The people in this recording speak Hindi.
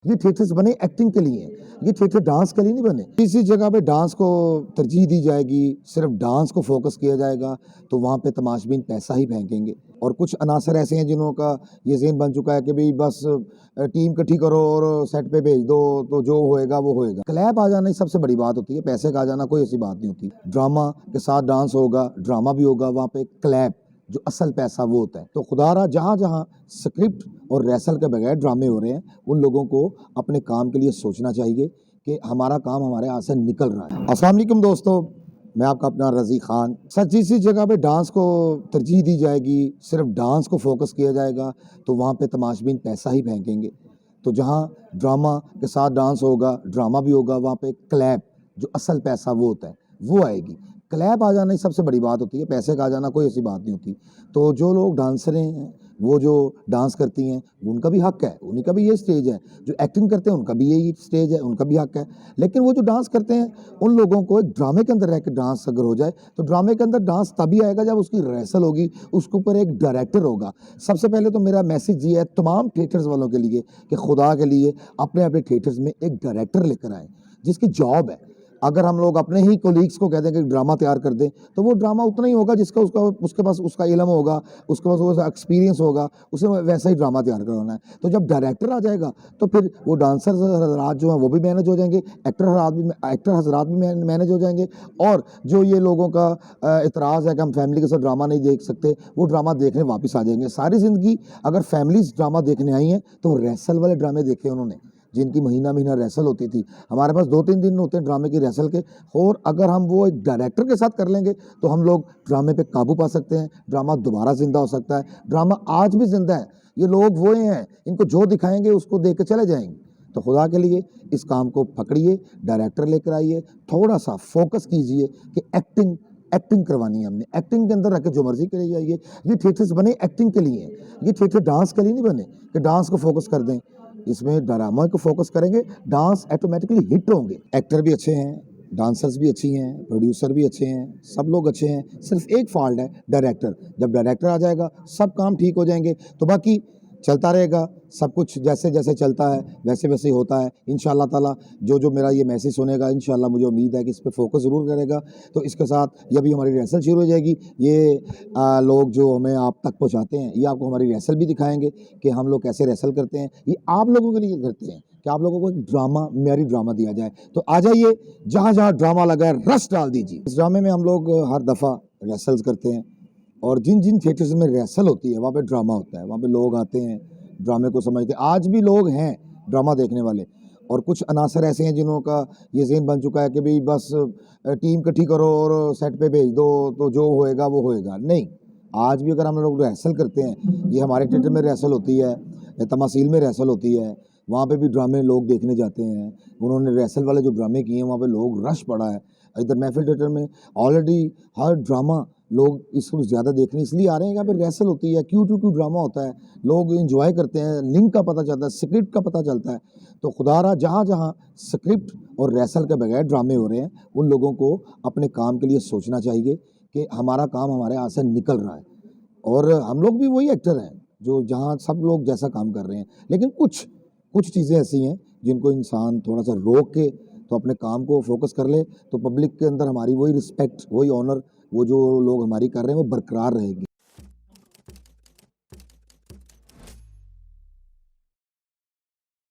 ये थिएटर्स बने एक्टिंग के लिए, ये थिएटर डांस के लिए नहीं बने। किसी जगह पे डांस को तरजीह दी जाएगी, सिर्फ डांस को फोकस किया जाएगा तो वहाँ पे तमाशबीन पैसा ही फेंकेंगे। और कुछ अनासर ऐसे हैं जिन्हों का ये ज़हन बन चुका है कि भाई बस टीम इकट्ठी करो और सेट पे भेज दो तो जो होएगा वो होएगा। क्लैप आ जाना ही सबसे बड़ी बात होती है, पैसे का आ जाना कोई ऐसी बात नहीं होती। ड्रामा के साथ डांस होगा, ड्रामा भी होगा, वहाँ पे क्लैप जो असल पैसा वो होता है। तो खुदारा जहाँ जहाँ स्क्रिप्ट और रैसल के बगैर ड्रामे हो रहे हैं, उन लोगों को अपने काम के लिए सोचना चाहिए कि हमारा काम हमारे हाथ से निकल रहा है। अस्सलाम वालेकुम दोस्तों, मैं आपका अपना रज़ी खान। सच्ची सी जगह पे डांस को तरजीह दी जाएगी, सिर्फ डांस को फोकस किया जाएगा तो वहाँ पे तमाशबीन पैसा ही फेंकेंगे। तो जहाँ ड्रामा के साथ डांस होगा, ड्रामा भी होगा, वहाँ पे क्लैप जो असल पैसा वो होता है वो आएगी। क्लैप आ जाना ही सबसे बड़ी बात होती है, पैसे का आ जाना कोई ऐसी बात नहीं होती। तो जो लोग डांसरें हैं, वो जो डांस करती हैं, उनका भी हक है, उन्हीं का भी ये स्टेज है। जो एक्टिंग करते हैं उनका भी यही स्टेज है, उनका भी हक है। लेकिन वो जो डांस करते हैं, उन लोगों को एक ड्रामे के अंदर रह के डांस अगर हो जाए तो ड्रामे के अंदर डांस तभी आएगा जब उसकी रिहर्सल होगी, उसके ऊपर एक डायरेक्टर होगा। सबसे पहले तो मेरा मैसेज ये है तमाम थिएटर्स वालों के लिए कि खुदा के लिए अपने अपने थिएटर्स में एक डायरेक्टर लेकर आएँ जिसकी जॉब है। अगर हम लोग अपने ही कोलीग्स को कह दें कि ड्रामा तैयार कर दें तो वो ड्रामा उतना ही होगा जिसका उसके पास उसका इल्म होगा, उसके पास उसका एक्सपीरियंस होगा, उसे वैसा ही ड्रामा तैयार करवाना है। तो जब डायरेक्टर आ जाएगा तो फिर वो डांसर हजरात जो हैं वो भी मैनेज हो जाएंगे, एक्टर हजरात भी मैनेज हो जाएंगे। और जो ये लोगों का इतराज़ है कि हम फैमिली के साथ ड्रामा नहीं देख सकते, वो ड्रामा देखने वापस आ जाएंगे। सारी ज़िंदगी अगर फैमिलीज ड्रामा देखने आई हैं तो रेसल वाले ड्रामे देखे उन्होंने, जिनकी महीना महीना रेसल होती थी। हमारे पास 2-3 दिन होते हैं ड्रामे की रेसल के। और अगर हम वो एक डायरेक्टर के साथ कर लेंगे तो हम लोग ड्रामे पे काबू पा सकते हैं, ड्रामा दोबारा जिंदा हो सकता है। ड्रामा आज भी जिंदा है, ये लोग वो हैं, इनको जो दिखाएंगे उसको देख के चले जाएंगे। तो खुदा के लिए इस काम को पकड़िए, डायरेक्टर लेकर आइए, थोड़ा सा फोकस कीजिए कि एक्टिंग करवानी है हमने, एक्टिंग के अंदर रख के जो मर्जी करे जाइए। ये थिएटर्स बने एक्टिंग के लिए, ये थिएटर डांस के लिए नहीं बने कि डांस को फोकस कर दें। इसमें ड्रामा को फोकस करेंगे, डांस ऑटोमेटिकली हिट होंगे। एक्टर भी अच्छे हैं, डांसर्स भी अच्छी हैं, प्रोड्यूसर भी अच्छे हैं, सब लोग अच्छे हैं। सिर्फ एक फॉल्ट है डायरेक्टर। जब डायरेक्टर आ जाएगा सब काम ठीक हो जाएंगे। तो बाकी चलता रहेगा, सब कुछ जैसे जैसे चलता है वैसे वैसे ही होता है। इंशाल्लाह ताला जो मेरा ये मैसेज सुनेगा, इंशाल्लाह मुझे उम्मीद है कि इस पे फोकस ज़रूर करेगा। तो इसके साथ ये भी हमारी रिहर्सल शुरू हो जाएगी। ये लोग जो हमें आप तक पहुंचाते हैं, ये आपको हमारी रिहर्सल भी दिखाएंगे कि हम लोग कैसे रिहर्सल करते हैं। ये आप लोगों के लिए करते हैं कि आप लोगों को एक ड्रामा, मेरी ड्रामा दिया जाए। तो आ जाइए, जहाँ जहाँ ड्रामा लगा है रस डाल दीजिए। इस ड्रामे में हम लोग हर दफ़ा रिहर्सल्स करते हैं और जिन जिन थिएटर्स में रिहर्सल होती है वहाँ पे ड्रामा होता है, वहाँ पे लोग आते हैं, ड्रामे को समझते हैं। आज भी लोग हैं ड्रामा देखने वाले। और कुछ अनासर ऐसे हैं जिन्हों का ये ज़हन बन चुका है कि भाई बस टीम इकट्ठी करो और सेट पे भेज दो तो जो होएगा वो होएगा। नहीं, आज भी अगर हम लोग रिहर्सल करते हैं, ये हमारे थिएटर में रिहर्सल होती है, तमासील में रिहर्सल होती है, वहाँ पे भी ड्रामे लोग देखने जाते हैं। उन्होंने रिहर्सल वाले जो ड्रामे किए हैं वहाँ पे लोग रश पड़ा है। इधर महफिल थिएटर में ऑलरेडी हर ड्रामा लोग इसको ज़्यादा देखने इसलिए आ रहे हैं, यहाँ पे रिहर्सल होती है, क्यू ड्रामा होता है, लोग एंजॉय करते हैं, लिंक का पता चलता है, स्क्रिप्ट का पता चलता है। तो खुदारा जहाँ जहाँ स्क्रिप्ट और रिहर्सल के बगैर ड्रामे हो रहे हैं, उन लोगों को अपने काम के लिए सोचना चाहिए कि हमारा काम हमारे हाथ से निकल रहा है। और हम लोग भी वही एक्टर हैं जो जहाँ सब लोग जैसा काम कर रहे हैं। लेकिन कुछ चीज़ें ऐसी हैं जिनको इंसान थोड़ा सा रोक के तो अपने काम को फोकस कर ले, तो पब्लिक के अंदर हमारी वही रिस्पेक्ट, वही ऑनर, वो जो लोग हमारी कर रहे हैं वो बरकरार रहेगी।